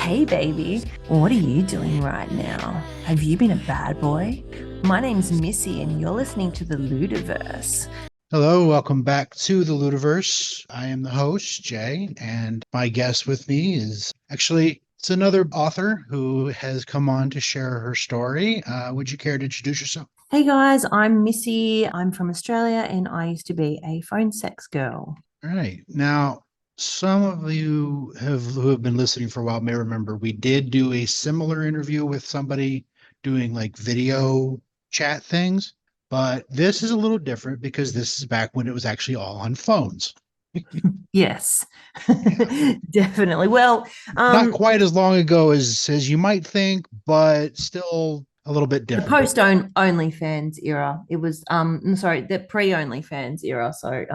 Hey, baby, what are you doing right now? Have you been a bad boy? My name's Missy, and you're listening to the Ludiverse. Hello, welcome back to the Ludiverse. I am the host, Jay, and my guest with me is actually it's another author who has come on to share her story. Would you care to introduce yourself? Hey guys, I'm Missy. I'm from Australia, and I used to be a phone sex girl. All right. Now, some of you who have been listening for a while may remember we did do a similar interview with somebody doing like video chat things, but this is a little different because this is back when it was actually all on phones. Yes, Yeah. definitely. Well, Not quite as long ago as you might think, but still a little bit the different. post OnlyFans era. It was sorry, the pre OnlyFans era. So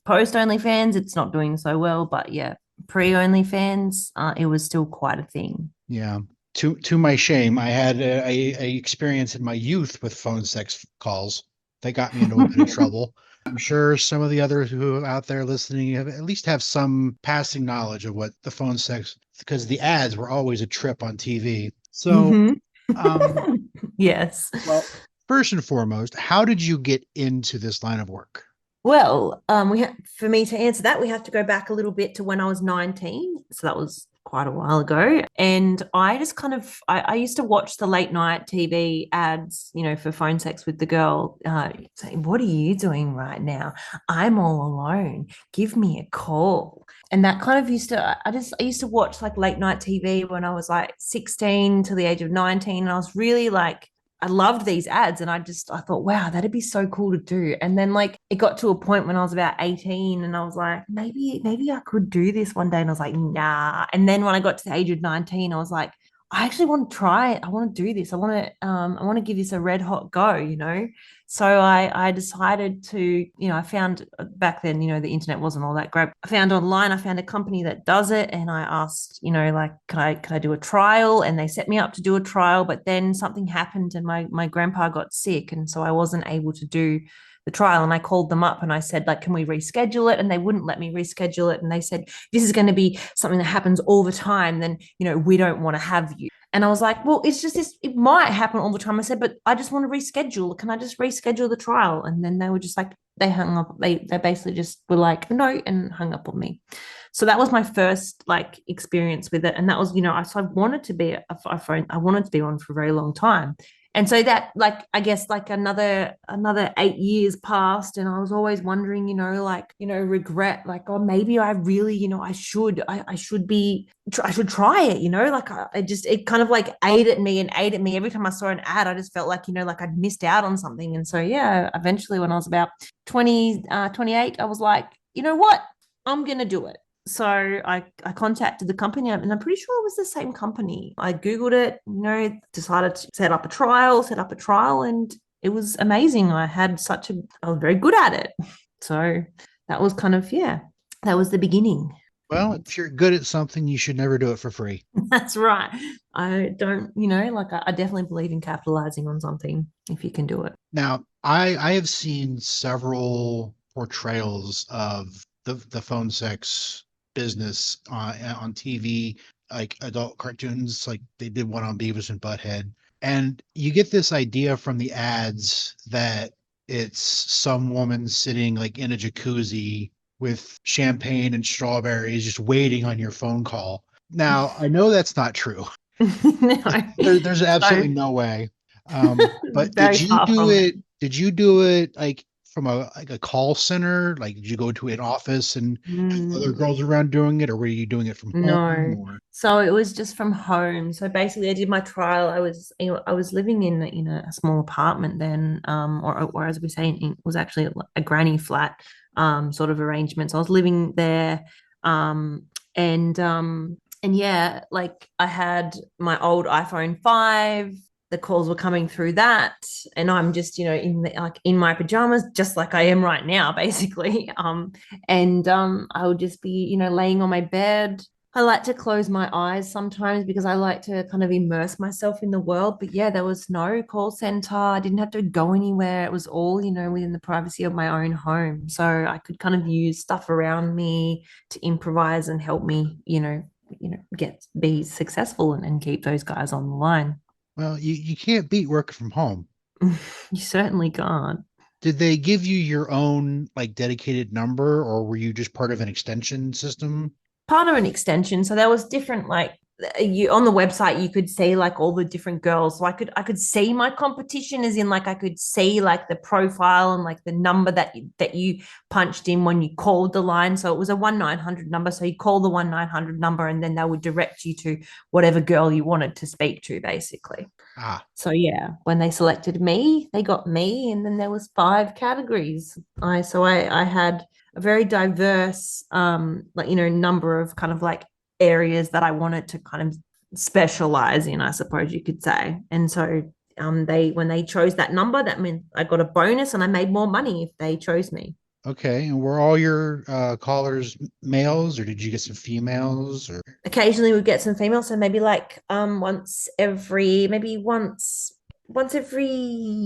post OnlyFans, it's not doing so well, but yeah, pre OnlyFans, it was still quite a thing. Yeah. To my shame, I had a experience in my youth with phone sex calls that got me into a bit of trouble. I'm sure some of the others who are out there listening have at least have some passing knowledge of what the phone sex, because the ads were always a trip on TV. So, Hmm. um, Yes. well, first and foremost, how did you get into this line of work? Well, for me to answer that, we have to go back a little bit to when I was 19. So that was quite a while ago. And I just kind of I used to watch the late night TV ads, for phone sex with the girl, saying, "What are you doing right now? I'm all alone. Give me a call." And that kind of I used to watch like late night TV when I was like 16 to the age of 19. And I was really like I loved these ads, and I thought, wow, that'd be so cool to do. And then like it got to a point when I was about 18 and I was like, maybe I could do this one day. And I was like, nah. And then when I got to the age of 19, I was like, I actually want to try it. I want to do this. I want to give this a red hot go. So I decided to, I found back then, the internet wasn't all that great. I found online, I found a company that does it, and I asked, like, could I do a trial? And they set me up to do a trial, but then something happened and my grandpa got sick, and so I wasn't able to do the trial. And I called them up and I said, like, can we reschedule it? And they wouldn't let me reschedule it. And they said, this is going to be something that happens all the time, then we don't want to have you. And I was like, well, it's just this, it might happen all the time. I said, but I just want to reschedule. Can I just reschedule the trial? And then they were just like, they hung up, they basically just were like, no, and hung up on me. So that was my first like experience with it. And that was, I wanted to be a phone, I wanted to be one for a very long time. And so that, like, I guess like another 8 years passed, and I was always wondering, regret, like, oh, maybe I really, I should be, I should try it, like it kind of like ate at me and ate at me every time I saw an ad. I just felt like, like I'd missed out on something. And so, yeah, eventually when I was about 28, I was like, you know what? I'm going to do it. So I contacted the company, and I'm pretty sure it was the same company. I Googled it, decided to set up a trial, and it was amazing. I was very good at it. So that was kind of, yeah, that was the beginning. Well, if you're good at something, you should never do it for free. That's right. I don't, like I definitely believe in capitalizing on something if you can do it. Now, I have seen several portrayals of the phone sex business on TV, like adult cartoons, like they did one on Beavis and Butthead. And you get this idea from the ads that it's some woman sitting like in a jacuzzi with champagne and strawberries just waiting on your phone call. Now, I know that's not true. No. There's So absolutely no way. But very far from it. did you do it like from a call center? Like did you go to an office and have other Mm. girls around doing it, or were you doing it from home No. or So it was just from home. So basically I did my trial. I was living in a small apartment then, or as we say, it was actually a granny flat sort of arrangement. So I was living there, and yeah, like I had my old iPhone 5. The calls were coming through that, and I'm just, like in my pajamas, just like I am right now, basically. And I would just be, laying on my bed. I like to close my eyes sometimes because I like to kind of immerse myself in the world. But yeah, there was no call center. I didn't have to go anywhere. It was all, within the privacy of my own home. So I could kind of use stuff around me to improvise and help me, be successful and keep those guys on the line. Well, you can't beat working from home. You certainly can't. Did they give you your own like dedicated number, or were you just part of an extension system? Part of an extension. So there was different like you on the website you could see like all the different girls. So I could see my competition as in like I could see like the profile and like the number that you punched in when you called the line. So it was a 1-900 number. So you call the 1-900 number and then they would direct you to whatever girl you wanted to speak to, basically. Ah, So yeah, when they selected me, they got me, and then there was 5 categories. I had a very diverse like number of kind of like areas that I wanted to kind of specialize in, I suppose you could say. And so they when they chose that number, that meant I got a bonus and I made more money if they chose me. okay. And were all your callers males, or did you get some females? Or Occasionally we get some females, so maybe like once every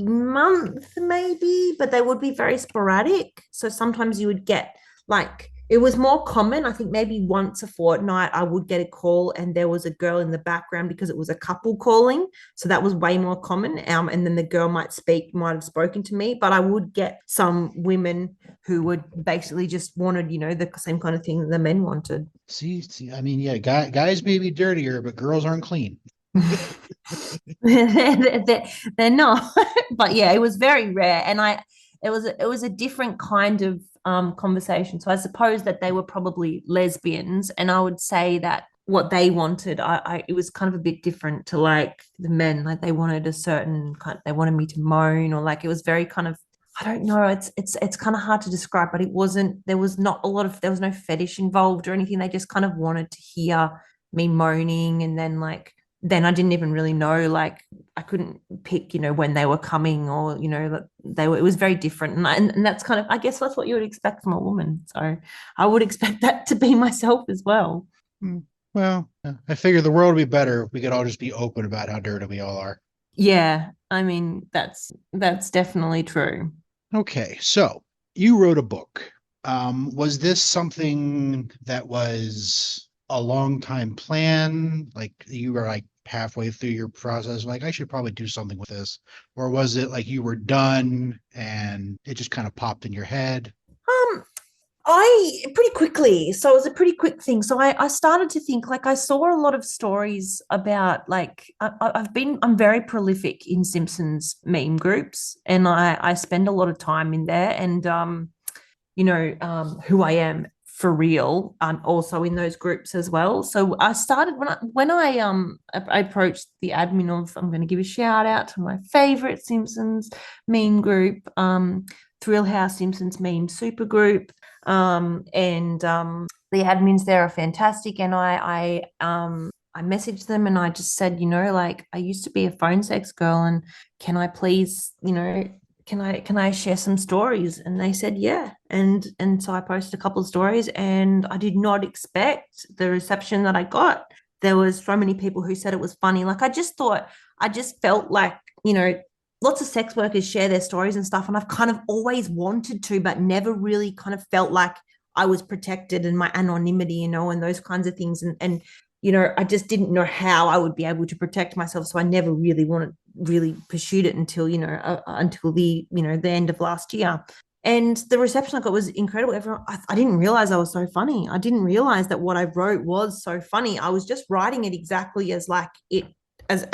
month maybe, but they would be very sporadic. So sometimes you would get like it was more common. I think maybe once a fortnight I would get a call and there was a girl in the background because it was a couple calling. So that was way more common. And then the girl might have spoken to me, but I would get some women who would basically just wanted, the same kind of thing that the men wanted. see, I mean, yeah, guys may be dirtier, but girls aren't clean. they're not, but yeah, it was very rare, and it was a different kind of conversation. So I suppose that they were probably lesbians, and I would say that what they wanted, it was kind of a bit different to like the men. Like they wanted a certain kind, they wanted me to moan, or like it was very kind of. I don't know. It's kind of hard to describe, but it wasn't. There was not a lot of. There was no fetish involved or anything. They just kind of wanted to hear me moaning, and then I didn't even really know, like I couldn't pick, when they were coming, or, that it was very different. And that's kind of, I guess that's what you would expect from a woman. So I would expect that to be myself as well. Hmm. Well, I figure the world would be better if we could all just be open about how dirty we all are. Yeah. I mean, that's definitely true. Okay, so you wrote a book. Was this something that was a long time plan? Like you were like halfway through your process, like I should probably do something with this, or was it like you were done and it just kind of popped in your head? Um, I pretty quickly, so it was a pretty quick thing. So I started to think, like I saw a lot of stories about like I'm very prolific in Simpsons meme groups, and I spend a lot of time in there, and who I am for real. I'm also in those groups as well. So I started when I approached the admin of, I'm going to give a shout out to my favorite Simpsons meme group, Thrill House Simpsons meme super group, and the admins there are fantastic. And I messaged them and I just said, like I used to be a phone sex girl, and can I please, can I share some stories? And they said yeah. And so I posted a couple of stories, and I did not expect the reception that I got. There was so many people who said it was funny. Like I just felt like, lots of sex workers share their stories and stuff, and I've kind of always wanted to, but never really kind of felt like I was protected and my anonymity, and those kinds of things. And I just didn't know how I would be able to protect myself. So I never really pursued it until, until the end of last year. And the reception I got was incredible. Everyone, I didn't realize I was so funny. I didn't realize that what I wrote was so funny. I was just writing it exactly as like it, as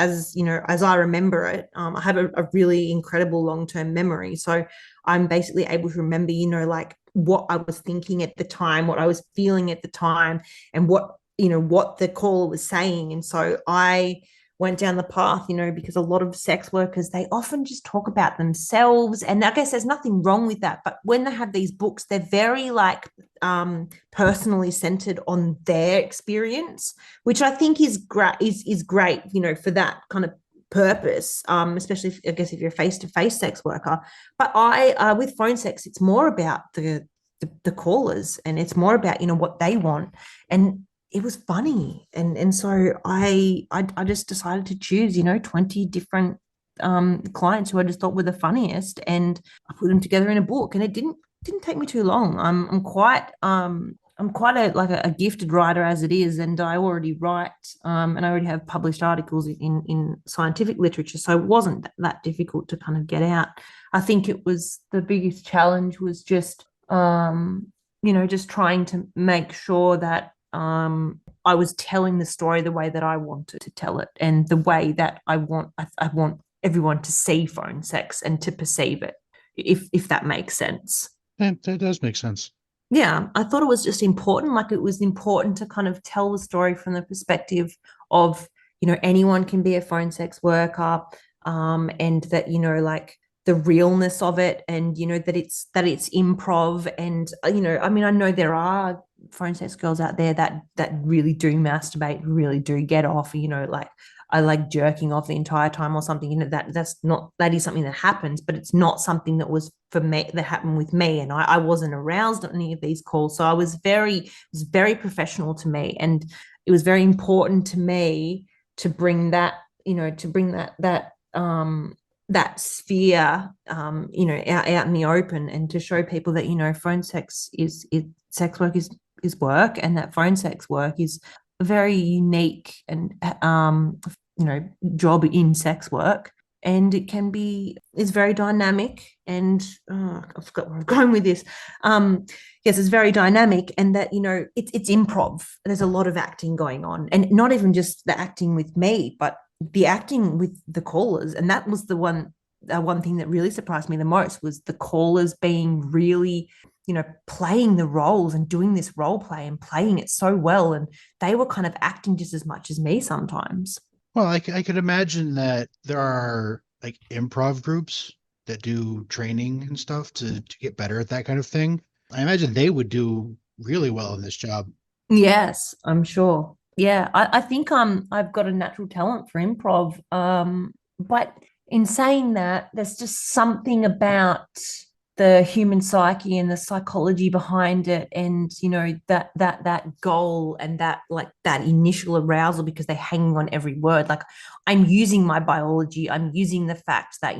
I remember it. I have a really incredible long-term memory. So I'm basically able to remember, like what I was thinking at the time, what I was feeling at the time, and what the caller was saying. And so I went down the path, because a lot of sex workers, they often just talk about themselves. And I guess there's nothing wrong with that. But when they have these books, they're very like personally centered on their experience, which I think is great, is great, for that kind of purpose, especially I guess if you're a face-to-face sex worker. But with phone sex, it's more about the callers, and it's more about what they want. And it was funny, and so I just decided to choose 20 different clients who I just thought were the funniest, and I put them together in a book, and it didn't take me too long. I'm quite I'm quite a gifted writer as it is, and I already write, and I already have published articles in scientific literature, so it wasn't that difficult to kind of get out. I think it was the biggest challenge was just just trying to make sure that I was telling the story the way that I wanted to tell it, and the way that I want everyone to see phone sex and to perceive it, if that makes sense. That does make sense. Yeah, I thought it was just important. Like it was important to kind of tell the story from the perspective of, anyone can be a phone sex worker, and that, like the realness of it, and that it's improv, and I mean, I know there are phone sex girls out there that really do masturbate, really do get off, like I like jerking off the entire time or something, that is something that happens, but it's not something that was for me, that happened with me. And I wasn't aroused on any of these calls. So it was very professional to me. And it was very important to me to bring that, that sphere, out in the open, and to show people that, phone sex sex work is work, and that phone sex work is a very unique and job in sex work, and it's very dynamic, and I forgot where I'm going with this. Yes, it's very dynamic, and that it's improv. There's a lot of acting going on, and not even just the acting with me, but the acting with the callers. And that was the one thing that really surprised me the most, was the callers being really, playing the roles and doing this role play and playing it so well, and they were kind of acting just as much as me sometimes. Well, I could imagine that there are like improv groups that do training and stuff to get better at that kind of thing. I imagine they would do really well in this job. Yes, I'm sure. Yeah, I think I've got a natural talent for improv. But in saying that, there's just something about the human psyche and the psychology behind it, and that goal, and that, like, that initial arousal, because they're hanging on every word. Like, I'm using my biology, I'm using the fact that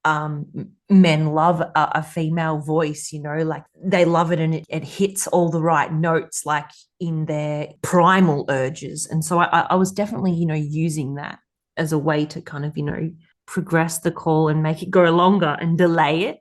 um, men love a female voice, like they love it, and it hits all the right notes, like in their primal urges. And so I was definitely, using that as a way to kind of, progress the call and make it go longer and delay it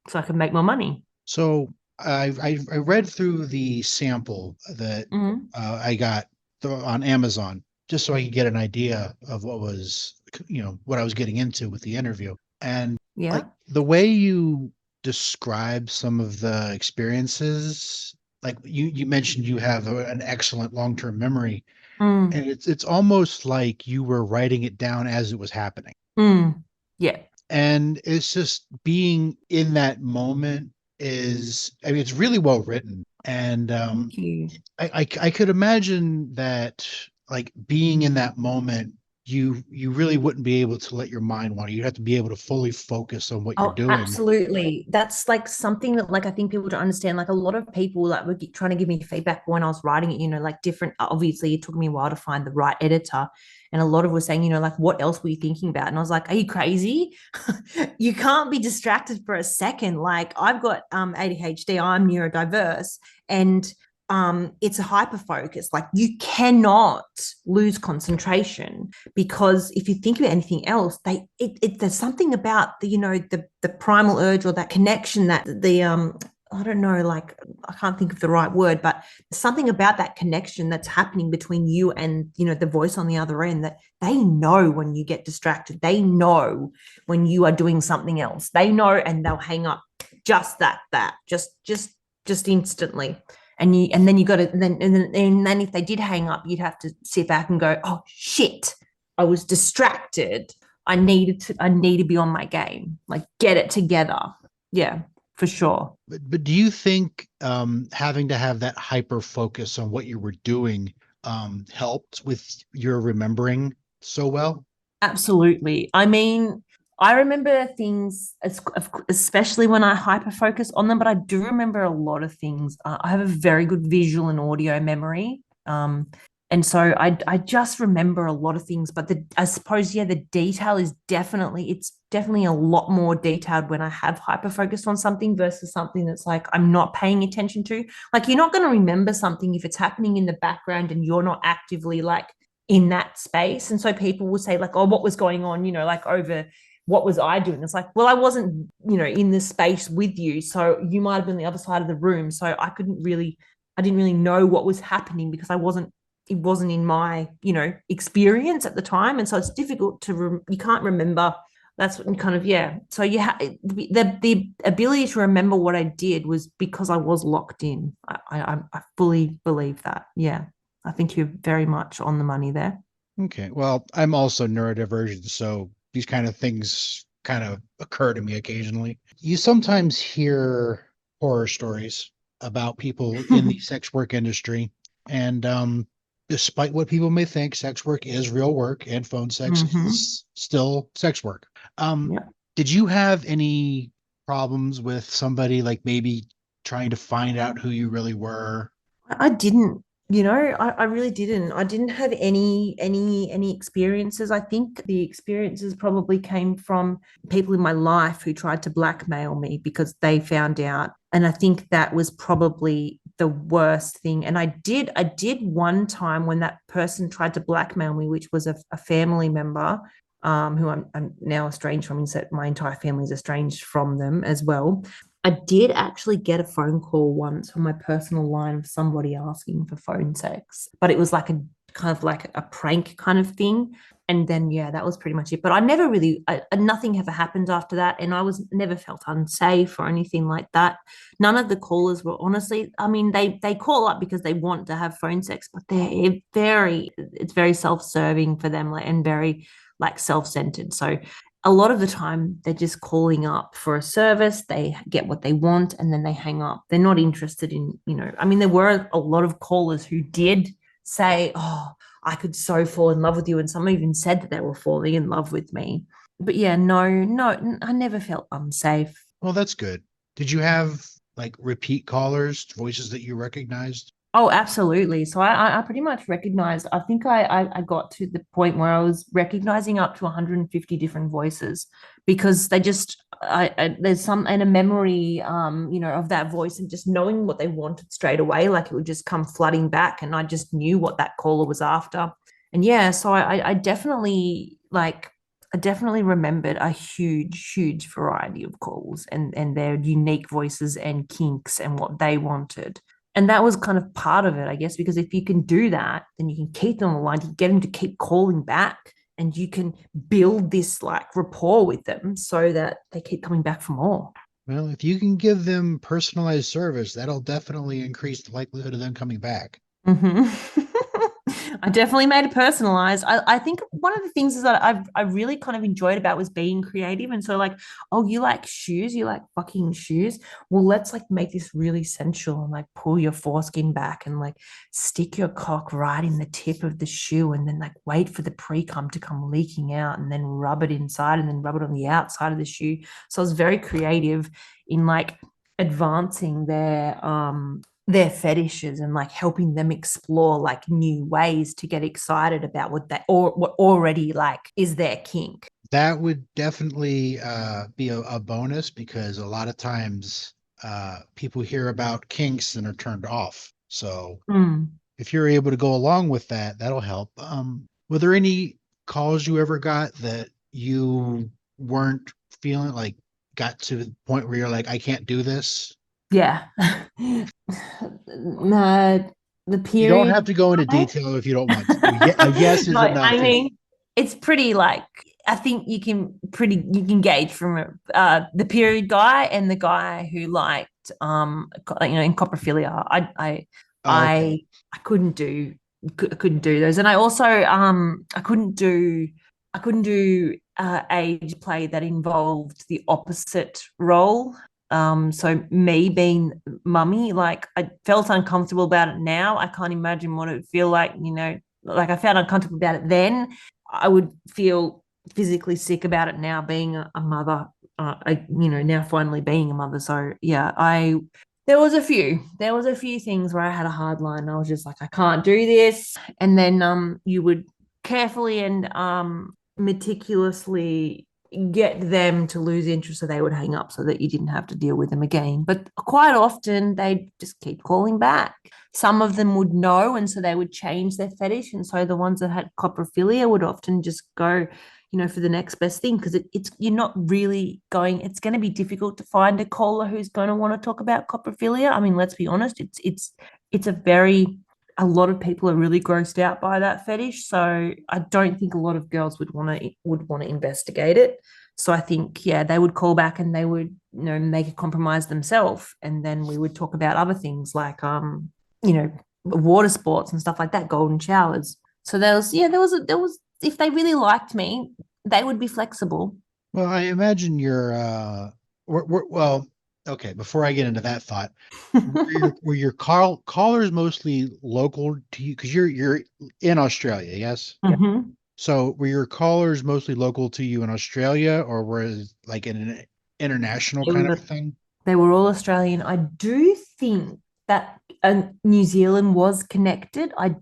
so I can make more money. So I read through the sample that Mm-hmm. I got on Amazon just so I could get an idea of what I was getting into with the interview. And like Yeah. the way you describe some of the experiences, like you mentioned you have an excellent long-term memory, Mm. and it's almost like you were writing it down as it was happening. Mm. Yeah. And it's just being in that moment I mean, it's really well written. And Thank you. I could imagine that, like, being in that moment, you really wouldn't be able to let your mind wander. You have to be able to fully focus on what you're Oh, doing. absolutely. That's like something that, like, I think people don't understand. Like, a lot of people like were trying to give me feedback when I was writing it, like different, obviously it took me a while to find the right editor. And a lot of were saying, like, what else were you thinking about? And I was like, are you crazy? You can't be distracted for a second. Like, I've got ADHD, I'm neurodiverse, and it's a hyper focus. Like, you cannot lose concentration, because if you think about anything else, there's something about the primal urge, or that connection, that the I don't know, like, I can't think of the right word, but something about that connection that's happening between you and the voice on the other end, that they know when you get distracted, they know when you are doing something else, they know, and they'll hang up just just instantly. And then you got to and then if they did hang up, you'd have to sit back and go, oh shit, I was distracted. I need to be on my game. Like, get it together. Yeah, for sure. But do you think having to have that hyper focus on what you were doing helped with your remembering so well? Absolutely. I mean, I remember things, especially when I hyper focus on them, but I do remember a lot of things. I have a very good visual and audio memory. And so I just remember a lot of things, but I suppose, yeah, the detail is it's definitely a lot more detailed when I have hyper focused on something versus something that's like I'm not paying attention to. Like you're not going to remember something if it's happening in the background and you're not actively like in that space. And so people will say like, oh, what was going on, like over what was I doing? It's like, well, I wasn't, in the space with you. So you might have been the other side of the room. So I didn't really know what was happening because it wasn't in my, experience at the time. And so it's difficult you can't remember. That's what kind of, yeah. So the ability to remember what I did was because I was locked in. I fully believe that. Yeah. I think you're very much on the money there. Okay. Well, I'm also neurodivergent, so these kind of things kind of occur to me occasionally. You sometimes hear horror stories about people in the sex work industry, and despite what people may think, sex work is real work, and phone sex Hmm. is still sex work. Um, Yeah. did you have any problems with somebody like maybe trying to find out who you really were? I didn't, I really didn't. I didn't have any experiences. I think the experiences probably came from people in my life who tried to blackmail me because they found out. And I think that was probably the worst thing. And I did one time when that person tried to blackmail me, which was a family member, who I'm now estranged from, and so my entire family is estranged from them as well. I did actually get a phone call once from my personal line of somebody asking for phone sex, but it was like a kind of like a prank kind of thing. And then, yeah, that was pretty much it. But I never really, nothing ever happened after that. And I was never felt unsafe or anything like that. None of the callers were honestly, I mean, they call up because they want to have phone sex, but it's very self serving for them, like, and very like self centered. So a lot of the time they're just calling up for a service, they get what they want, and then they hang up. They're not interested in, I mean, there were a lot of callers who did say, oh, I could so fall in love with you. And some even said that they were falling in love with me. But yeah, no, I never felt unsafe. Well, that's good. Did you have like repeat callers, voices that you recognized? Oh, absolutely. So I pretty much recognized, I think I got to the point where I was recognizing up to 150 different voices because there's some and a memory, of that voice and just knowing what they wanted straight away. Like it would just come flooding back and I just knew what that caller was after. And yeah, so I definitely remembered a huge variety of calls and their unique voices and kinks and what they wanted. And that was kind of part of it, I guess, because if you can do that, then you can keep them on the line, you get them to keep calling back, and you can build this like rapport with them so that they keep coming back for more. Well, if you can give them personalized service, that'll definitely increase the likelihood of them coming back. Hmm. I definitely made it personalized. I think one of the things is that I really kind of enjoyed about was being creative. And so like, oh, you like shoes, you like fucking shoes. Well, let's like make this really sensual and like pull your foreskin back and like stick your cock right in the tip of the shoe and then like wait for the pre-cum to come leaking out and then rub it inside and then rub it on the outside of the shoe. So I was very creative in like advancing their fetishes and like helping them explore like new ways to get excited about what already like is their kink. That would definitely be a bonus because a lot of times people hear about kinks and are turned off. So Mm. if you're able to go along with that, that'll help. Were there any calls you ever got that you weren't feeling like got to the point where you're like, I can't do this? Yeah. No, the You don't period. have to go into detail if you don't want to. A yes is No, enough. I mean, it's pretty like I think you can gauge from the period guy and the guy who liked in coprophilia. Oh, okay. I I I couldn't do those, and I also I couldn't do age play that involved the opposite role. So me being mummy, like I felt uncomfortable about it now. I can't imagine what it would feel like, like I felt uncomfortable about it then. I would feel physically sick about it now being a mother, now finally being a mother. So yeah, There was a few things where I had a hard line. I was just like, I can't do this. And then you would carefully and meticulously get them to lose interest so they would hang up so that you didn't have to deal with them again. But quite often they just keep calling back. Some of them would know, and so they would change their fetish. And so the ones that had coprophilia would often just go, for the next best thing, because it's you're not really going. It's going to be difficult to find a caller who's going to want to talk about coprophilia. I mean, let's be honest. It's a lot of people are really grossed out by that fetish. So I don't think a lot of girls would want to investigate it. So I think, yeah, they would call back and they would, make a compromise themselves. And then we would talk about other things like water sports and stuff like that, golden showers. So there was if they really liked me, they would be flexible. Well, I imagine well, okay, before I get into that thought, were your callers mostly local to you? Because you're in Australia, yes? Mm-hmm. So were your callers mostly local to you in Australia, or was it like an international They kind of were a thing? They were all Australian. I do think that New Zealand was connected. I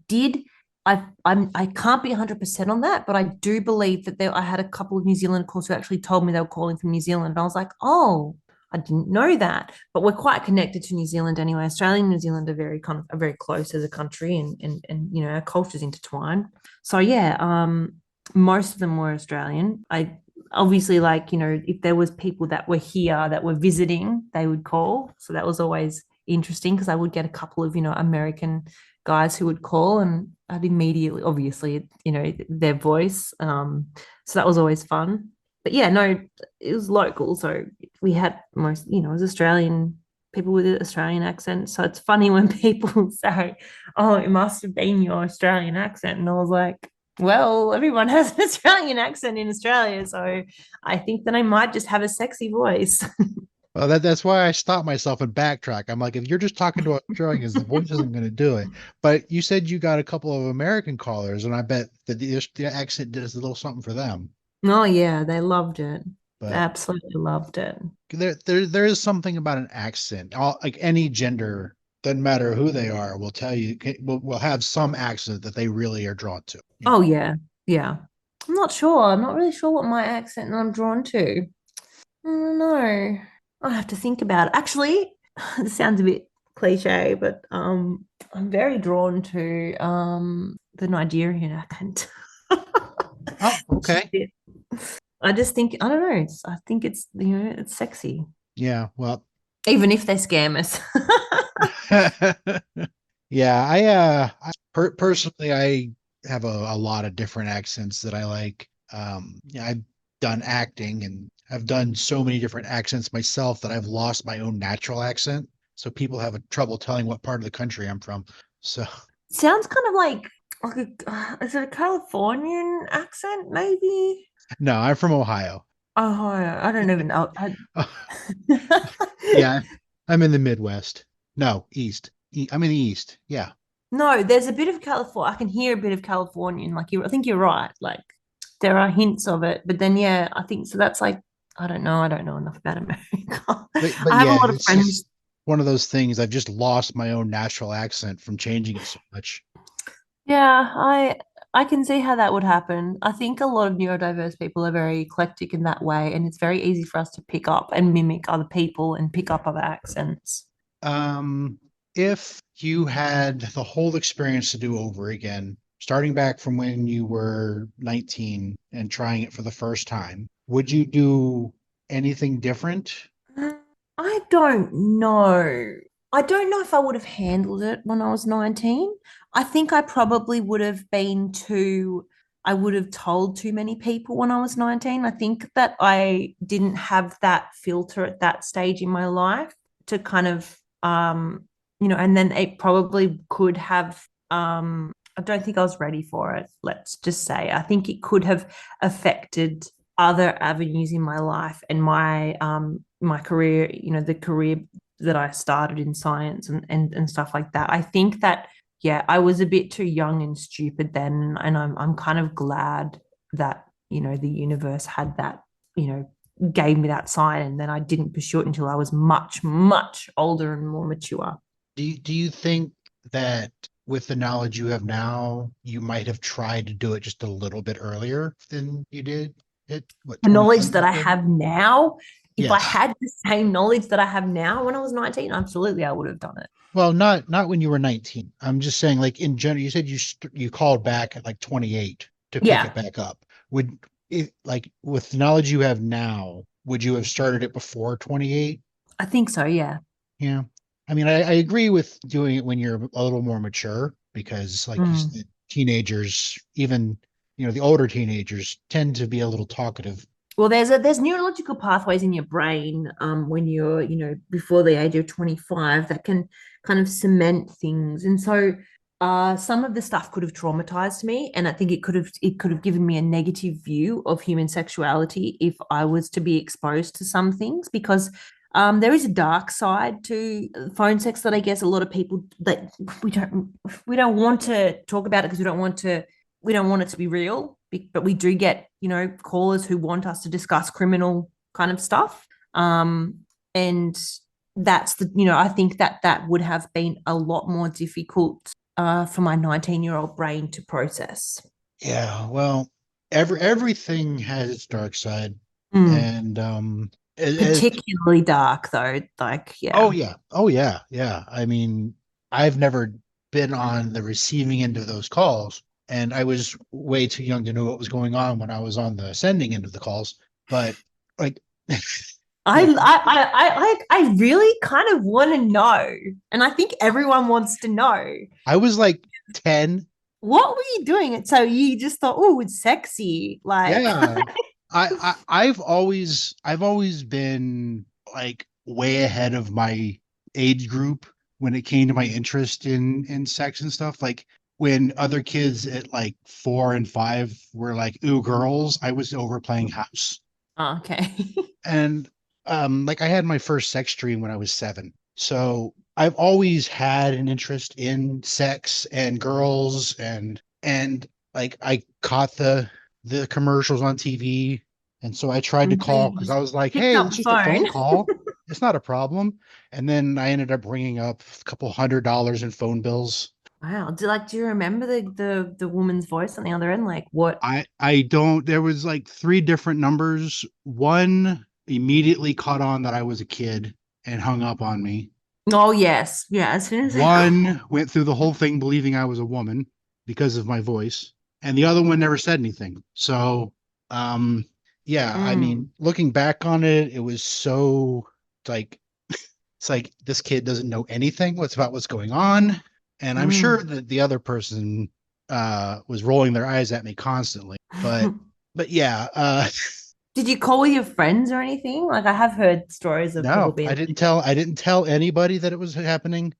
can't be 100% on that, but I do believe that I had a couple of New Zealand calls who actually told me they were calling from New Zealand. And I was like, oh, I didn't know that. But we're quite connected to New Zealand anyway. Australia and New Zealand are very close as a country, and our cultures intertwine. So yeah, most of them were Australian. I obviously, like, if there was people that were here that were visiting, they would call. So that was always interesting because I would get a couple of, American guys who would call, and I'd immediately, obviously, their voice. So that was always fun. But yeah, no, it was local. So we had most, it was Australian people with an Australian accent. So it's funny when people say, oh, it must have been your Australian accent. And I was like, well, everyone has an Australian accent in Australia. So I think that I might just have a sexy voice. Well, that's why I stopped myself and backtrack. I'm like, if you're just talking to Australians, the voice isn't going to do it. But you said you got a couple of American callers, and I bet that the accent did a little something for them. Oh, yeah, they loved it. They But absolutely loved it. there is something about an accent. Like any gender, doesn't matter who they are, will tell you will have some accent that they really are drawn to. Oh, yeah. Yeah. I'm not sure. I'm not really sure what my accent I'm drawn to. No, I have to think about it. Actually, this sounds a bit cliche, but I'm very drawn to the Nigerian accent. Oh, okay. I just think I don't know. I think it's sexy, Yeah, well, even if they scam us. yeah, personally, I have a lot of different accents that I like. Yeah, I've done acting and I've done so many different accents myself that I've lost my own natural accent. So people have a trouble telling what part of the country I'm from. So Sounds kind of is it a Californian accent? Maybe. no, I'm from Ohio. Oh, I don't even know. Yeah, I'm in the Midwest. No, East. I'm in the East. Yeah. No, there's a bit of California. I can hear a bit of Californian. I think you're right. Like there are hints of it, but then yeah, I think so. That's like I don't know. I don't know enough about America. But I have a yeah, lot of it's friends. just one of those things. I've just lost my own natural accent from changing it so much. Yeah, I can see how that would happen. I think a lot of neurodiverse people are very eclectic in that way, and it's very easy for us to pick up and mimic other people and pick up other accents. Um, if you had the whole experience to do over again, starting back from when you were 19 and trying it for the first time, would you do anything different? I don't know. I don't know if I would have handled it when I was 19. I think I probably would have I would have told too many people when I was 19. I think that I didn't have that filter at that stage in my life to kind of, and then it probably could have, I don't think I was ready for it, let's just say. I think it could have affected other avenues in my life and my career, the career that I started in science and stuff like that. I think that yeah, I was a bit too young and stupid then, and I'm kind of glad that the universe had that you know gave me that sign, and then I didn't pursue it until I was much, much older and more mature. Do you think that with the knowledge you have now, you might have tried to do it just a little bit earlier than you did at what, The knowledge 21, that you I said? have now, if I Yes. had the same knowledge that I have now when I was 19, absolutely I would have done it. Well, not when you were 19. I'm just saying, like in general, you said you called back at like 28 to pick it Yeah, back up. Would it, like, with the knowledge you have now, would you have started it before 28? I think so. Yeah. Yeah. I mean, I agree with doing it when you're a little more mature because, like you Mm. said, teenagers, even, the older teenagers tend to be a little talkative. Well, there's neurological pathways in your brain when you're before the age of 25 that can kind of cement things, and so some of the stuff could have traumatized me, and I think it could have given me a negative view of human sexuality if I was to be exposed to some things, because there is a dark side to phone sex that I guess a lot of people that we don't want to talk about it because we don't want it to be real, but we do get, callers who want us to discuss criminal kind of stuff. And I think that would have been a lot more difficult for my 19-year-old brain to process. Yeah, well, everything has its dark side, Mm. and Particularly dark though, like, oh yeah. yeah, oh yeah, yeah. I mean, I've never been on the receiving end of those calls, and I was way too young to know what was going on when I was on the sending end of the calls. But like, I yeah, I really kind of want to know, and I think everyone wants to know. I was like 10. What were you doing? And so you just thought, oh, it's sexy. Like, Yeah. I've always been like way ahead of my age group when it came to my interest in sex and stuff. Like when other kids at like 4 and 5 were like, ooh, girls, I was over playing house. oh, okay. And like I had my first sex dream when I was 7. So I've always had an interest in sex and girls and like I caught the commercials on TV. And so I tried to And so call you because just I was like, picked hey, up it's the just a phone. phone call. It's not a problem. And then I ended up bringing up a couple $100 in phone bills. Wow. Do you remember the woman's voice on the other end? Like what? I don't, there was like 3 different numbers. One immediately caught on that I was a kid and hung up on me. Oh yes. Yeah. As soon as they call. One went through the whole thing believing I was a woman because of my voice, and the other one never said anything. So, um, yeah, I Mm, mean, looking back on it, it was so like it's like this kid doesn't know anything what's about what's going on, and I'm sure mm. that the other person was rolling their eyes at me constantly. But yeah, Did you call with your friends or anything? Like I have heard stories of people no, being I didn't tell anybody that it was happening.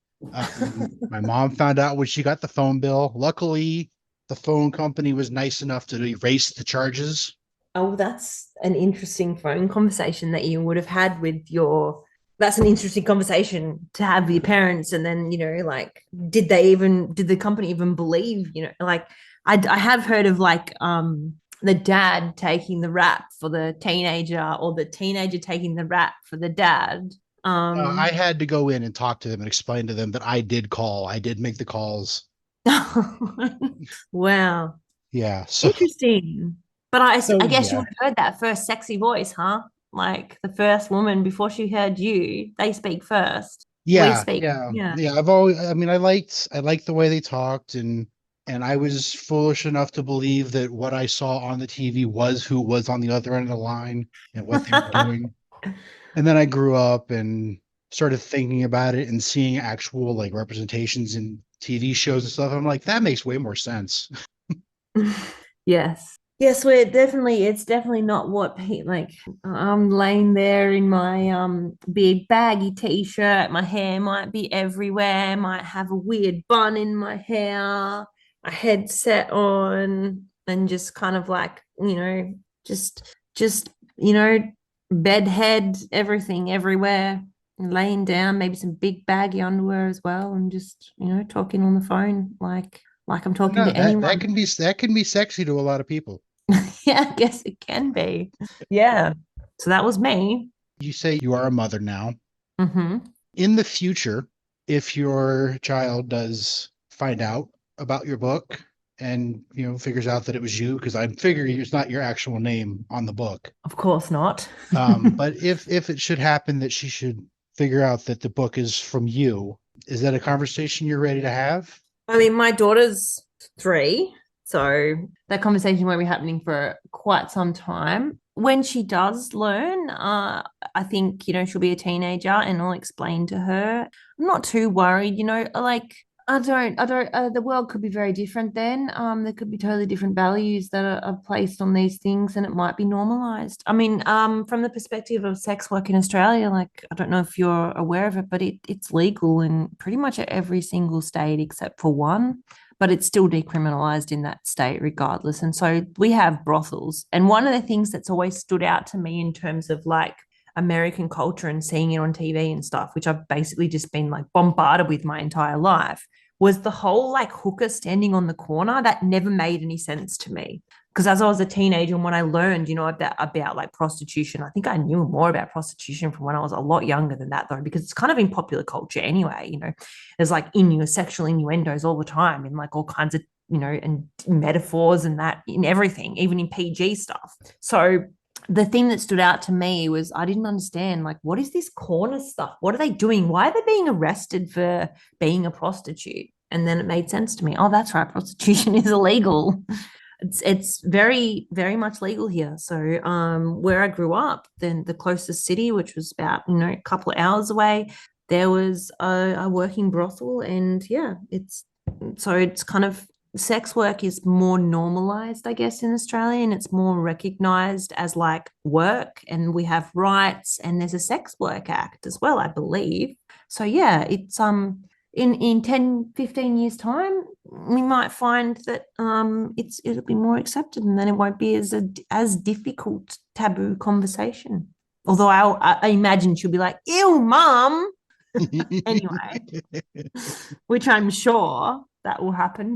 My mom found out when she got the phone bill. Luckily, the phone company was nice enough to erase the charges. oh, that's an interesting phone conversation that you would have had with your. That's an interesting conversation to have with your parents, and then like, did the company even believe, like, I have heard of like the dad taking the rap for the teenager, or the teenager taking the rap for the dad. I Um, had to go in and talk to them and explain to them that I did call. I did make the calls. wow, Yeah. So, interesting. But I guess you yeah. would have heard that first sexy voice, huh? Like the first woman before she heard you, they speak first. We Yeah, speak. yeah, Yeah. yeah. I mean, I liked the way they talked, and I was foolish enough to believe that what I saw on the TV was who was on the other end of the line and what they were doing. And then I grew up and started thinking about it and seeing actual like representations in TV shows and stuff. I'm like, that makes way more sense. Yes. Yes, it's definitely not what like I'm laying there in my big baggy t-shirt, my hair might be everywhere, might have a weird bun in my hair, my headset on, and just kind of like, just bed head, everything everywhere, laying down, maybe some big baggy underwear as well, and just, talking on the phone like I'm talking No, to anyone. that can be sexy to a lot of people. Yeah, I guess it can be. Yeah. So that was me. You say you are a mother now. Mm-hmm. In the future, if your child does find out about your book and figures out that it was you, because I'm figuring it's not your actual name on the book. Of course not. But if it should happen that she should figure out that the book is from you, is that a conversation you're ready to have? I mean, my daughter's 3, so that conversation won't be happening for quite some time. When she does learn, I think, she'll be a teenager and I'll explain to her. I'm not too worried, like the world could be very different then. There could be totally different values that are placed on these things and it might be normalized. I mean, from the perspective of sex work in Australia, like, I don't know if you're aware of it, but it's legal in pretty much every single state except for one, but it's still decriminalized in that state regardless. And so we have brothels. And one of the things that's always stood out to me in terms of like American culture and seeing it on TV and stuff, which I've basically just been like bombarded with my entire life, was the whole like hooker standing on the corner. That never made any sense to me. Because as I was a teenager and when I learned, about like prostitution, I think I knew more about prostitution from when I was a lot younger than that, though, because it's kind of in popular culture anyway. There's like sexual innuendos all the time in like all kinds of, and metaphors and that in everything, even in PG stuff. So the thing that stood out to me was I didn't understand, like, what is this corner stuff? What are they doing? Why are they being arrested for being a prostitute? And then it made sense to me. Oh, that's right. Prostitution is illegal. It's very, very much legal here. So where I grew up, then the closest city, which was about, a couple of hours away, there was a working brothel. And yeah, it's kind of sex work is more normalized, I guess, in Australia, and it's more recognized as like work, and we have rights, and there's a Sex Work Act as well, I believe. So yeah, it's in 10, 15 years time, we might find that it'll be more accepted, and then it won't be as difficult taboo conversation. Although I imagine she'll be like, ew, mom. Anyway, which I'm sure that will happen,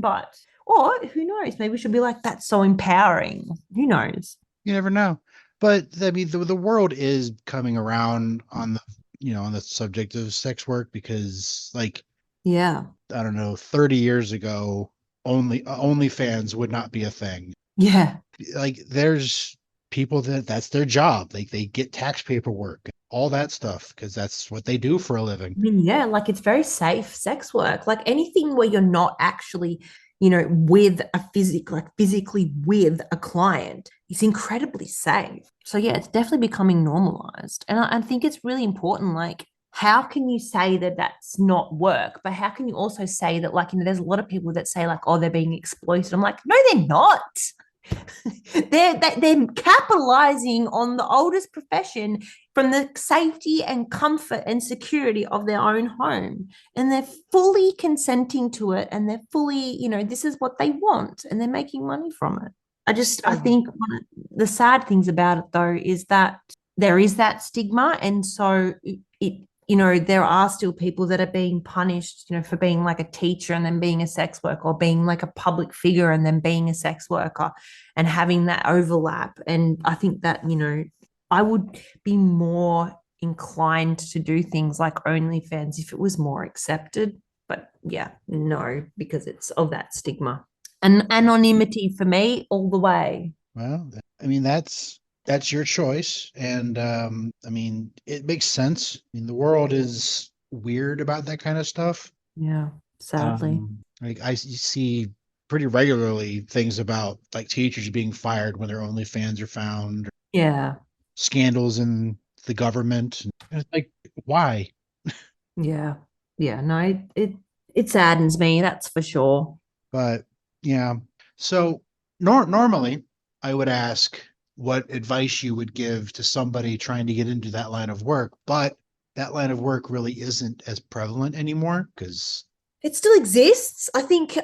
or who knows, maybe she'll be like, that's so empowering. Who knows? You never know. But I mean, the world is coming around on the subject of sex work, because like, Yeah. I don't know, 30 years ago, OnlyFans would not be a thing. Yeah. Like, there's people that's their job. Like, they get tax paperwork, all that stuff, because that's what they do for a living. I mean, yeah, like it's very safe sex work. Like anything where you're not actually, with physically with a client is incredibly safe. So yeah, it's definitely becoming normalized. And I think it's really important. Like, how can you say that that's not work? But how can you also say that, like, there's a lot of people that say, like, oh, they're being exploited. I'm like, no, they're not. they're capitalizing on the oldest profession from the safety and comfort and security of their own home, and they're fully consenting to it, and they're fully, this is what they want, and they're making money from it. I think one of the sad things about it, though, is that there is that stigma, and so there are still people that are being punished, for being like a teacher and then being a sex worker, or being like a public figure and then being a sex worker, and having that overlap. And I think that, I would be more inclined to do things like OnlyFans if it was more accepted. But yeah, no, because it's of that stigma and anonymity for me all the way. Well, I mean, that's your choice, and I mean, it makes sense. I mean, the world is weird about that kind of stuff. Yeah, sadly. Like, I see pretty regularly things about like teachers being fired when their OnlyFans are found, or Yeah. scandals in the government. And it's like, why? Yeah. Yeah. No, it saddens me, that's for sure. But yeah. So normally I would ask what advice you would give to somebody trying to get into that line of work, but that line of work really isn't as prevalent anymore, because It still exists. I think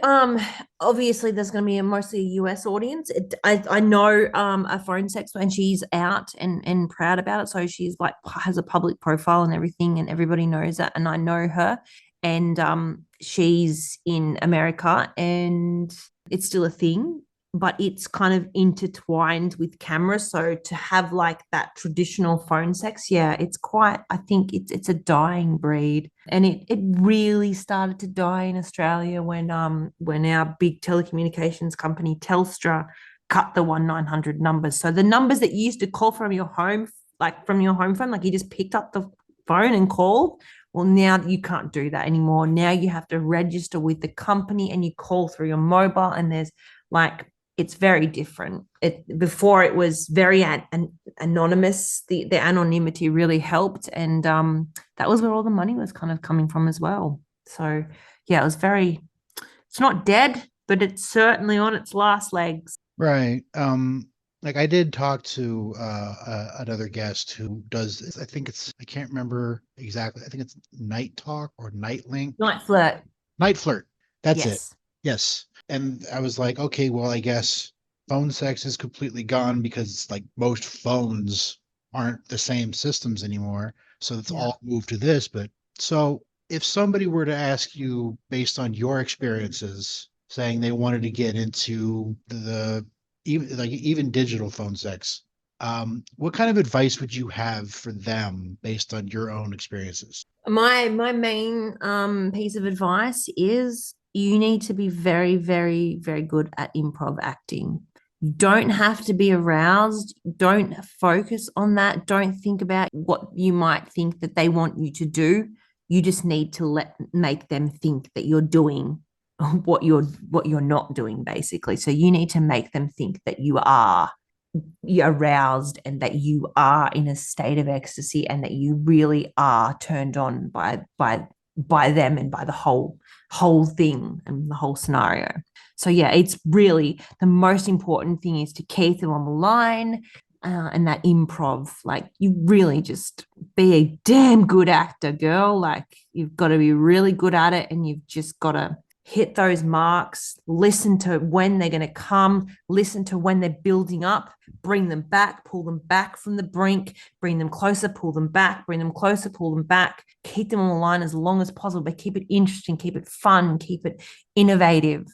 obviously there's going to be a mostly a US audience. I know a phone sex, and she's out and proud about it. So she's like has a public profile and everything, and everybody knows that. And I know her, and she's in America, and it's still a thing. but it's kind of intertwined with cameras. So to have like that traditional phone sex, yeah, it's quite, I think it's a dying breed. And it really started to die in Australia when our big telecommunications company Telstra cut the 1-900 numbers. So the numbers that you used to call from your home, like from your home phone, like you just picked up the phone and called. Well, now you can't do that anymore. Now you have to register with the company and you call through your mobile, and there's like it's very different. Before it was very anonymous. The anonymity really helped, and that was where all the money was kind of coming from as well. So yeah, it was very. It's not dead, but it's certainly on its last legs. Right. Like I did talk to another guest who does, I think it's, I can't remember exactly. I think it's Night Talk or Night Link. Night flirt. Night Flirt. That's it. Yes. Yes. And I was like, okay, well, I guess phone sex is completely gone because like most phones aren't the same systems anymore. So it's Yeah. all moved to this. But so if somebody were to ask you based on your experiences, saying they wanted to get into the even digital phone sex, what kind of advice would you have for them based on your own experiences? My main piece of advice is you need to be very, very, very good at improv acting. You don't have to be aroused. Don't focus on that. Don't think about what you might think that they want you to do. You just need to make them think that you're doing what you're not doing, basically. So you need to make them think that you're aroused and that you are in a state of ecstasy and that you really are turned on by them and by the whole thing and the whole scenario. So yeah, it's really the most important thing is to keep them on the line. And that improv, like you really just be a damn good actor, girl. Like you've got to be really good at it, and you've just got to hit those marks, listen to when they're going to come, listen to when they're building up, bring them back, pull them back from the brink, bring them closer, pull them back, bring them closer, pull them back, keep them on the line as long as possible, but keep it interesting, keep it fun, keep it innovative,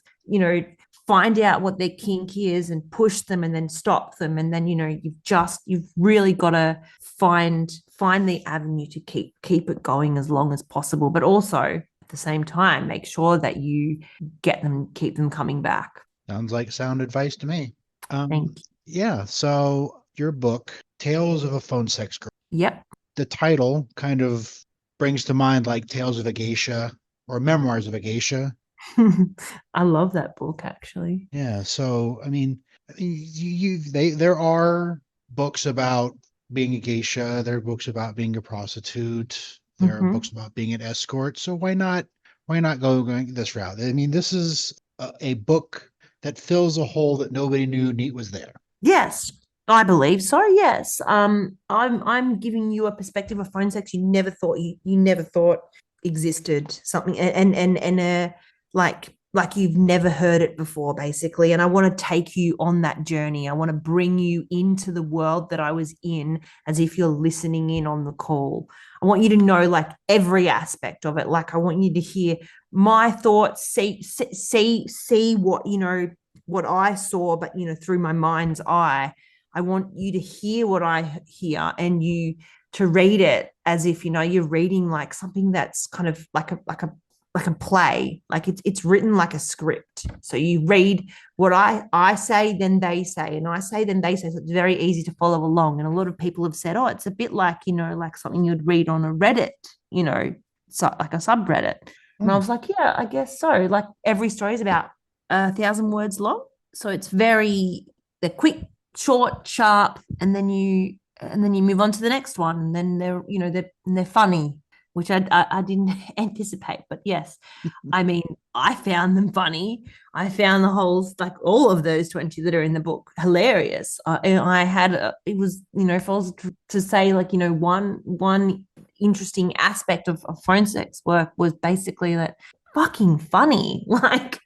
find out what their kink is and push them and then stop them. And then, you've really got to find the avenue to keep it going as long as possible, but also the same time, make sure that you keep them coming back. Sounds like sound advice to me. Thank you. Yeah. So your book, Tales of a Phone Sex Girl, Yep. the title kind of brings to mind like Tales of a Geisha or Memoirs of a Geisha. I love that book actually. Yeah. So, there are books about being a geisha. There are books about being a prostitute. There are books about being an escort. So why not going this route? I mean, this is a book that fills a hole that nobody knew was there. Yes, I believe so. Yes. I'm giving you a perspective of phone sex you never thought existed, something, and like you've never heard it before, basically. And I want to take you on that journey. I want to bring you into the world that I was in, as if you're listening in on the call. I want you to know like every aspect of it. Like I want you to hear my thoughts, see what I saw, but through my mind's eye. I want you to hear what I hear, and you to read it as if you're reading like something that's kind of like a play. Like it's written like a script. So you read what I say, then they say, and I say, then they say. So it's very easy to follow along. And a lot of people have said, oh, it's a bit like like something you'd read on a Reddit, so like a subreddit. And I Hmm. was like, yeah, I guess so. Like every story is about 1,000 words long. So it's they're quick, short, sharp, and then you move on to the next one. And then they're funny, which I didn't anticipate. But yes, I mean, I found them funny. I found the whole, like all of those 20 that are in the book, hilarious. And I had, it was, if I was to say like, one interesting aspect of phone sex work was basically that fucking funny. Like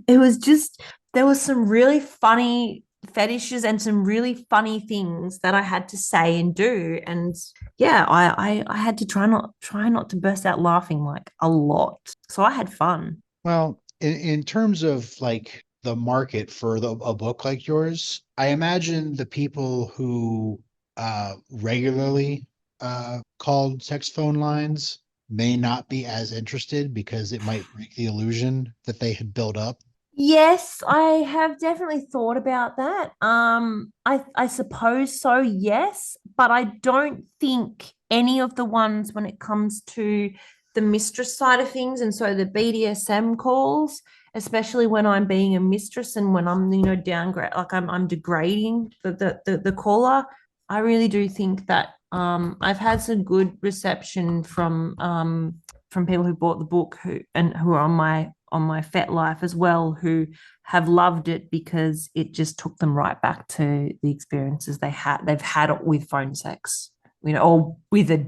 it was just, there was some really funny fetishes and some really funny things that I had to say and do. And yeah, I had to try not to burst out laughing like a lot. So I had fun. Well, in terms of like the market for a book like yours, I imagine the people who regularly called text phone lines may not be as interested because it might break the illusion that they had built up. Yes, I have definitely thought about that. I suppose so, yes, but I don't think any of the ones when it comes to the mistress side of things, and so the BDSM calls, especially when I'm being a mistress and when I'm, downgrade, like I'm degrading the caller. I really do think that I've had some good reception from people who bought the book who are on my FetLife as well, who have loved it because it just took them right back to the experiences they've had it with phone sex, or with a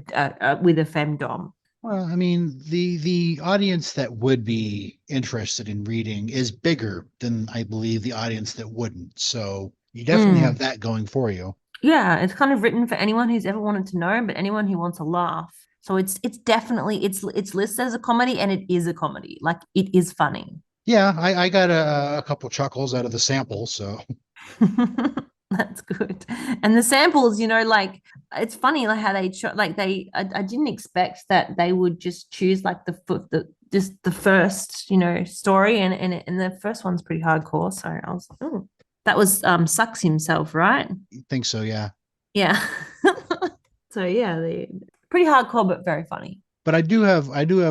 femdom. Well, I mean, the audience that would be interested in reading is bigger than I believe the audience that wouldn't. So you definitely have Mm. that going for you. Yeah, it's kind of written for anyone who's ever wanted to know, but anyone who wants to laugh. So it's definitely it's listed as a comedy, and it is a comedy. Like, it is funny. Yeah, I got a couple chuckles out of the sample, so That's good. And the samples, like, it's funny like how they like I didn't expect that they would just choose like just the first, story, and the first one's pretty hardcore. So I was like, oh, that was Sucks himself, right? I think so, yeah. Yeah. So yeah, pretty hardcore but very funny. But I do have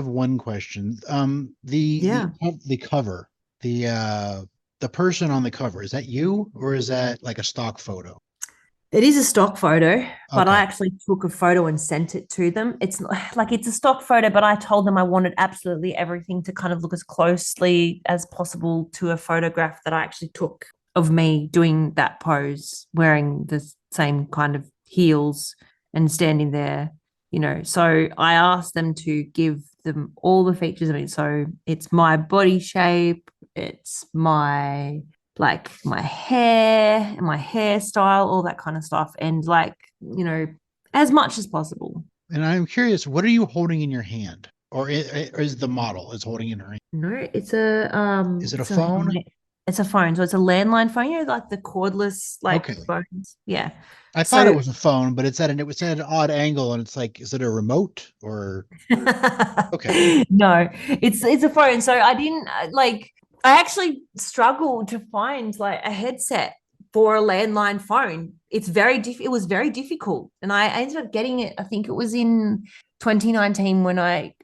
one question. Yeah. The cover, the person on the cover, is that you or is that like a stock photo? It is a stock photo, but I Okay. actually took a photo and sent it to them. It's like it's a stock photo, but I told them I wanted absolutely everything to kind of look as closely as possible to a photograph that I actually took of me doing that pose, wearing the same kind of heels and standing there, So I asked them to give them all the features of it. So it's my body shape, it's my hair and my hairstyle, all that kind of stuff. And like, as much as possible. And I'm curious, what are you holding in your hand? Or is the model is holding in her hand? No, Is it a phone? it's a phone. So it's a landline phone, like the cordless like Okay. phones. Yeah. I thought it So was a phone, but it was at an odd angle, and it's like, is it a remote or okay? no, it's a phone. So I didn't I actually struggled to find like a headset for a landline phone. It was very difficult. And I ended up getting it, I think it was in 2019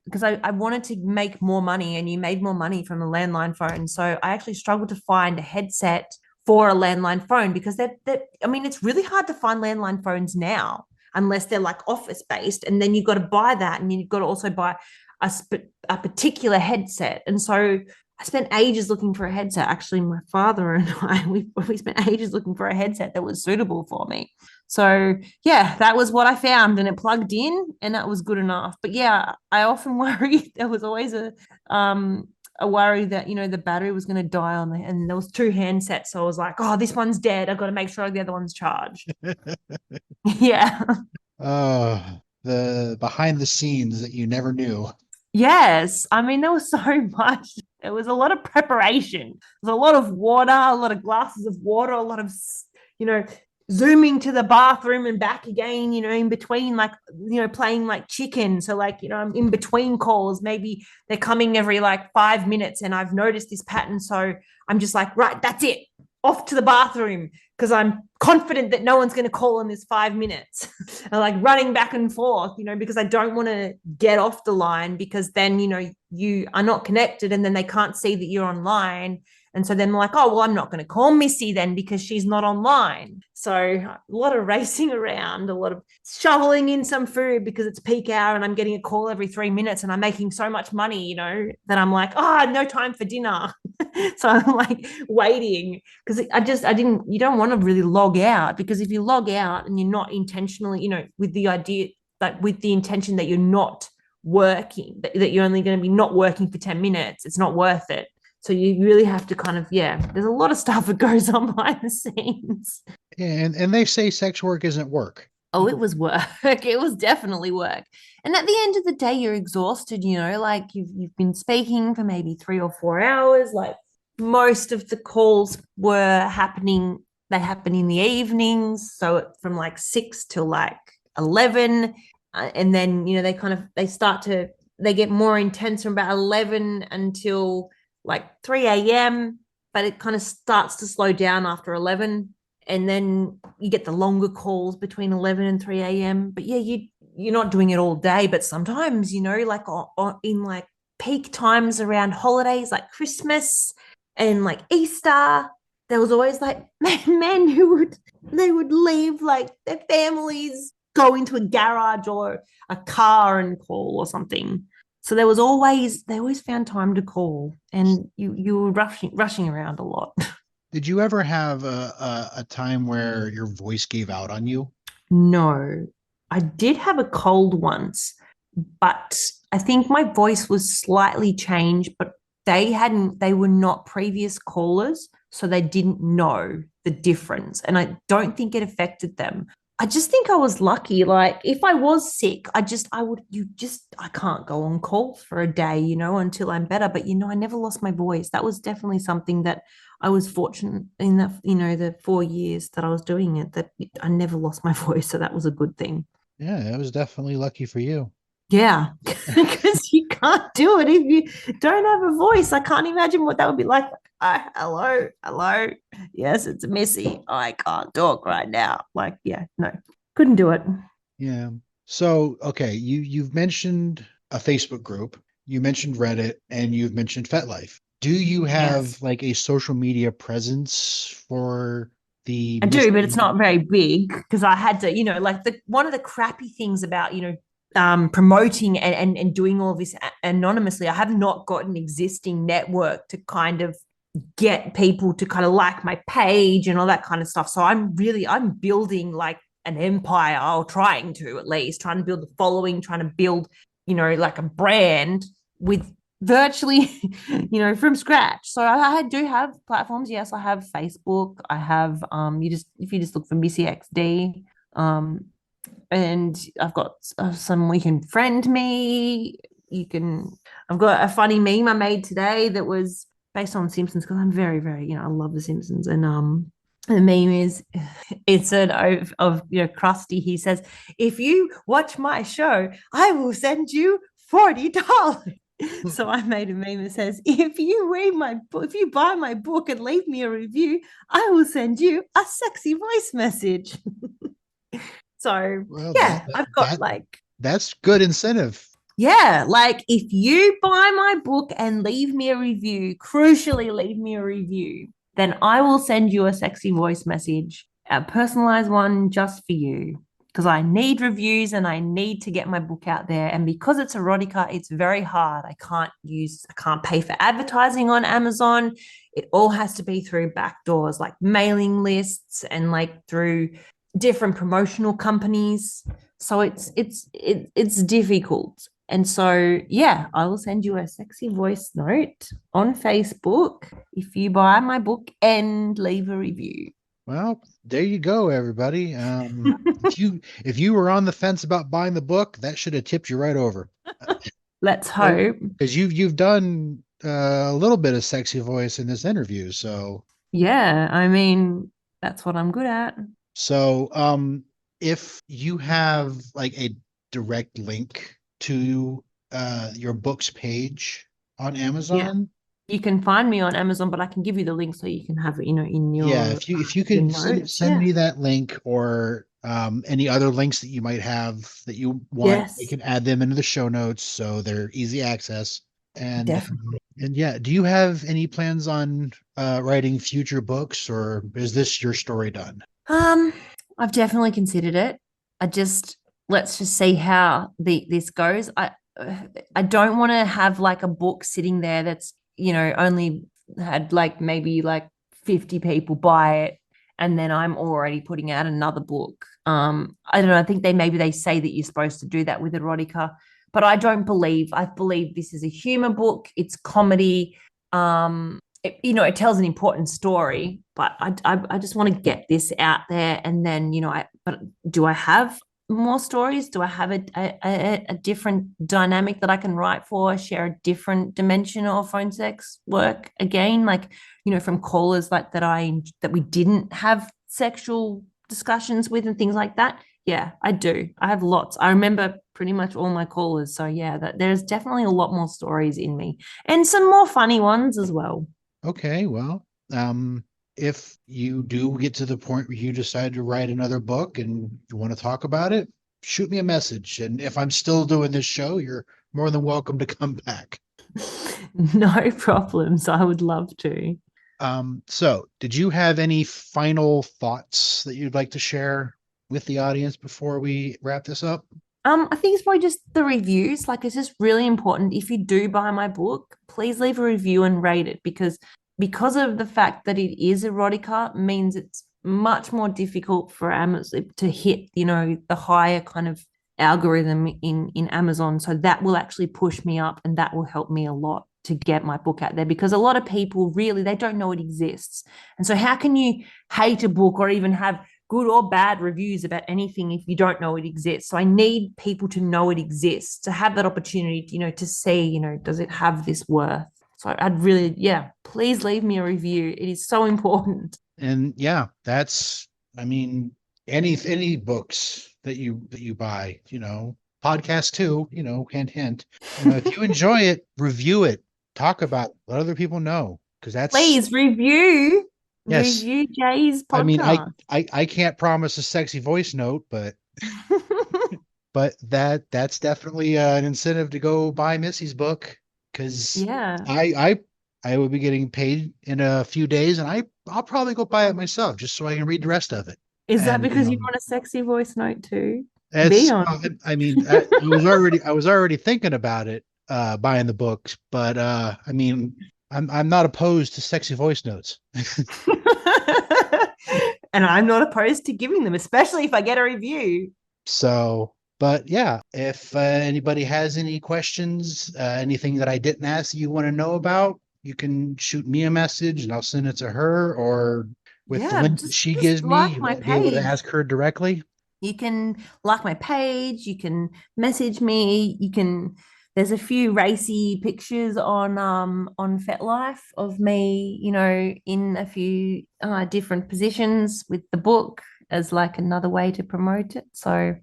because I wanted to make more money, and you made more money from a landline phone. So I actually struggled to find a headset for a landline phone because I mean, it's really hard to find landline phones now unless they're like office based. And then you've got to buy that, and you've got to also buy a particular headset. And so I spent ages looking for a headset. Actually, my father and we spent ages looking for a headset that was suitable for me. So yeah, that was what I found, and it plugged in, and that was good enough. But yeah, I often worry. There was always a worry that the battery was going to die on it, and there was two handsets, so I was like, oh, this one's dead. I've got to make sure the other one's charged. Yeah. The behind the scenes that you never knew. Yes. I mean, there was so much. There was a lot of preparation. There's a lot of water, a lot of glasses of water, a lot of, you know, zooming to the bathroom and back again, in between, like, playing like chicken. So, like, I'm in between calls. Maybe they're coming every like 5 minutes, and I've noticed this pattern. So I'm just like, right, that's it. Off to the bathroom because I'm confident that no one's going to call in this 5 minutes. And like running back and forth, because I don't want to get off the line, because then, you are not connected, and then they can't see that you're online. And so then like, oh, well, I'm not going to call Missy then because she's not online. So a lot of racing around, a lot of shoveling in some food because it's peak hour and I'm getting a call every 3 minutes, and I'm making so much money, that I'm like, oh, no time for dinner. So I'm like waiting because you don't want to really log out, because if you log out and you're not intentionally, with the idea, like with the intention that you're not working, that you're only going to be not working for 10 minutes, it's not worth it. So you really have to kind of, yeah, there's a lot of stuff that goes on behind the scenes. And they say sex work isn't work. Oh, it was work. It was definitely work. And at the end of the day, you're exhausted, like you've been speaking for maybe 3 or 4 hours, like most of the calls were happening, they happen in the evenings. So from like 6 till like 11. And then, they kind of, they get more intense from about 11 until like 3 a.m. But it kind of starts to slow down after 11. And then you get the longer calls between 11 and 3 a.m. But yeah, you're not doing it all day. But sometimes, like in like peak times around holidays like Christmas and like Easter, there was always like men they would leave like their families, go into a garage or a car and call or something. So they always found time to call, and you were rushing around a lot. Did you ever have a time where your voice gave out on you? No, I did have a cold once, but I think my voice was slightly changed, but they were not previous callers, so they didn't know the difference. And I don't think it affected them. I just think I was lucky. Like if I was sick, I can't go on calls for a day, until I'm better. But I never lost my voice. That was definitely something that I was fortunate in that, the 4 years that I was doing it, that I never lost my voice. So that was a good thing. Yeah, it was definitely lucky for you. Yeah, because you can't do it if you don't have a voice. I can't imagine what that would be like. Hello, hello. Yes, it's Missy. I can't talk right now. Like, yeah, no, couldn't do it. Yeah. So, okay, you've mentioned a Facebook group, you mentioned Reddit, and you've mentioned FetLife. Do you Yes, have like a social media presence for the I do, but it's missing? not very big because I had to, like the one of the crappy things about, promoting and doing all this anonymously. I have not got an existing network to kind of get people to kind of like my page and all that kind of stuff. So I'm building like an empire, or trying to, at least trying to build a following, trying to build, like a brand with virtually, from scratch. So I do have platforms. Yes, I have Facebook. I have if you just look for Missy XD, and I've got some, we can friend me. You can, I've got a funny meme I made today that was based on Simpsons, because I'm very, very, I love the Simpsons. And the meme is, it's an of Krusty. He says, "If you watch my show, I will send you $40." So I made a meme that says, "If you read my book, if you buy my book and leave me a review, I will send you a sexy voice message." So Well, yeah, I've got that like, that's good incentive. yeah, like if you buy my book and leave me a review, crucially leave me a review, then I will send you a sexy voice message, a personalized one just for you. Because I need reviews and I need to get my book out there. And because it's erotica, it's very hard. I can't pay for advertising on Amazon. It all has to be through back doors, like mailing lists and like through different promotional companies. So it's difficult. And so, yeah, I will send you a sexy voice note on Facebook if you buy my book and leave a review. Well, there you go, everybody. If you were on the fence about buying the book, that should have tipped you right over. Let's So, hope. because you've done a little bit of sexy voice in this interview, so Yeah, I mean, that's what I'm good at. so if you have like a direct link to your book's page on Yeah. Amazon, You can find me on Amazon, but I can give you the link so you can have it, in yeah, if you your could notes. send Yeah. me that link or any other links that you might have that you want, I Yes, can add them into the show notes so they're easy access. And definitely. and yeah, do you have any plans on writing future books, or is this your story done? Um, I've definitely considered it. I just Let's just see how this goes. I don't want to have like a book sitting there that's, only had like maybe like 50 people buy it, and then I'm already putting out another book. I don't know. I think maybe they say that you're supposed to do that with erotica, but I believe this is a humor book. It's comedy. It tells an important story, but I just want to get this out there. And then, but do I have more stories? Do I have a different dynamic that I can write for? Share a different dimension of phone sex work again, like, from callers like that we didn't have sexual discussions with and things like that. Yeah, I do. I have lots. I remember pretty much all my callers. So yeah, there's definitely a lot more stories in me, and some more funny ones as well. Okay, well, if you do get to the point where you decide to write another book and you want to talk about it, shoot me a message. And if I'm still doing this show, you're more than welcome to come back. No problems. I would love to. So did you have any final thoughts that you'd like to share with the audience before we wrap this up? I think it's probably just the reviews. Like, it's just really important. If you do buy my book, please leave a review and rate it, because of the fact that it is erotica means it's much more difficult for Amazon to hit, the higher kind of algorithm in Amazon. So that will actually push me up, and that will help me a lot to get my book out there, because a lot of people really, they don't know it exists. And so how can you hate a book or even have good or bad reviews about anything if you don't know it exists? So I need people to know it exists, to have that opportunity, to see, does it have this worth? So I'd really, please leave me a review. It is so important. And yeah, any books that you buy, podcast too, hint, hint. If you enjoy it, review it, talk about it, let other people know, because Please review yes. Jay's podcast. I can't promise a sexy voice note, but that's definitely an incentive to go buy Missy's book, because Yeah. I will be getting paid in a few days, and I'll probably go buy it myself just so I can read the rest of it. Is that And because you want a sexy voice note too? Be it's on. I was already thinking about it, buying the books, but I'm not opposed to sexy voice notes. And I'm not opposed to giving them, especially if I get a review. So, but yeah, if anybody has any questions, anything that I didn't ask that you want to know about, you can shoot me a message and I'll send it to her, or with the link that she gives me, like you my might be able to page. ask her directly. You can like my page, you can message me, there's a few racy pictures on FetLife of me, in a few different positions with the book as like another way to promote it. So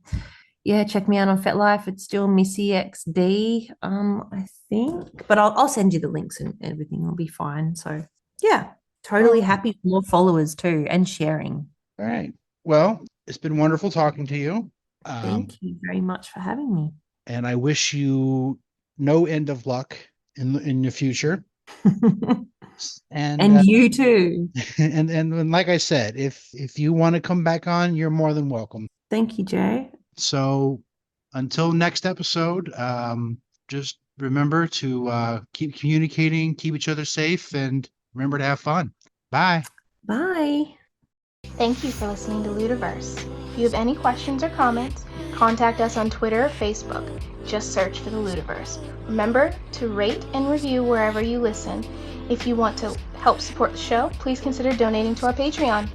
yeah, check me out on FetLife. It's still Missy XD, I think. But I'll send you the links and everything will be fine. So yeah, totally Oh, happy for more followers too, and sharing. all right. Well, it's been wonderful talking to you. Thank you very much for having me. And I wish you no end of luck in the future. And And you too. and like I said, if you want to come back on, you're more than welcome. Thank you, Jay. So until next episode, just remember to keep communicating, keep each other safe, and remember to have fun. Bye. Bye. Thank you for listening to Ludiverse. If you have any questions or comments, contact us on Twitter or Facebook. Just search for the Ludiverse. Remember to rate and review wherever you listen. If you want to help support the show, please consider donating to our Patreon.